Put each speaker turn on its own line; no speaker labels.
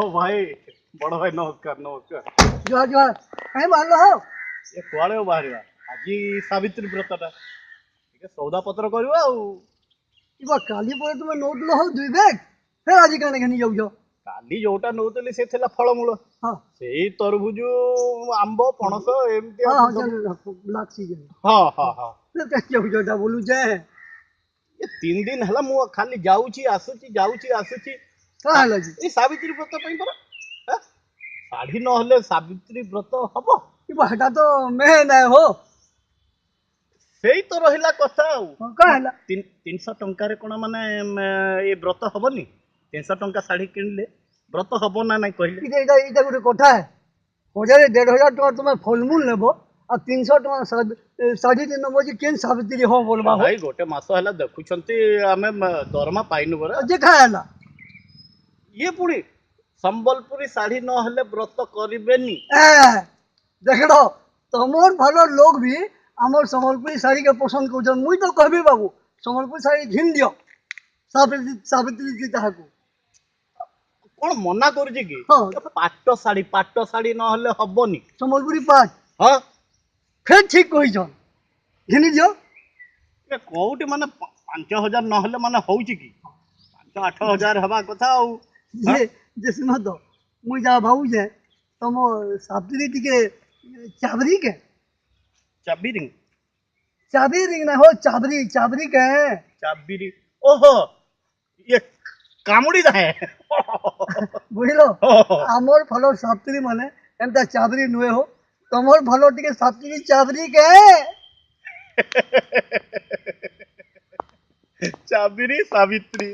ओ भाई बड़ भाई नमस्कार नमस्कार।
जुहार जुहार कहीं बाहर हो
ये कुआड़े बाहर आज सावित्री व्रतटा ठीक सौदा पत्र करवा
इबा काली पर तुम नोट लो हो दुई बैग फिर आज काने घनी जाऊ
काली जोटा नौली से फलमूल
हाँ
से तरबुज आंब पणस एमती
हाँ हाँ चल ब्लैक सीजन
हाँ हाँ हाँ
फिर कैसे जाऊ जोटा बोलू जे
ये 3 दिन है मु खाली जाऊची आसुची
का है लगी
ए सावित्री व्रत पई परा साड़ी नहले सावित्री व्रत हबो
इबा हटा तो मैं नहीं हो
सेई तो रहिला कथा
का है
300 टंका कोण माने ये व्रत हबनी 300 टंका साड़ी किनले व्रत हबो ना नहीं कहले
इधर इधर इधर गोटे कथा है 1000 टका तुम फलमूल लेबो आ 300 टका साड़ी दिन नबो जे केन सावित्री हो बोलबा हो
भाई गोटे मास हला देखुछंती आमे दरमा पाइनु बरा
जे खायला
ये पुणी संबलपुरी साड़ी नहले व्रत करिबेनी
देख लो तमोर भलो लोग भी आमर संबलपुरी साड़ी के पसंद कर मुई तो कहबी बाबू संबलपुरी साड़ी घिन दियो सावित्री जी ताहाकू
कौन मना करुछि कि
हाँ।
पाट साड़ी नहले हबनी
संबलपुरी पाट
हाँ
फिर ठीक कही छन घिनी दियो
ये कोउटी माने 5000 नहले माने होउछि कि 5-8 हजार हवा कथा
ये जे सुनो तो मुई जा भाऊ जे तम सावित्री टिके चाबरी के
चाबी
चाबरी ना हो चाबरी के
चाबी ओहो ये कामुड़ी है
बुझलो आमर फलो सावित्री माने एमता चाबरी नुए हो तमर भलो टिके सावित्री चाबरी के
चाबी सावित्री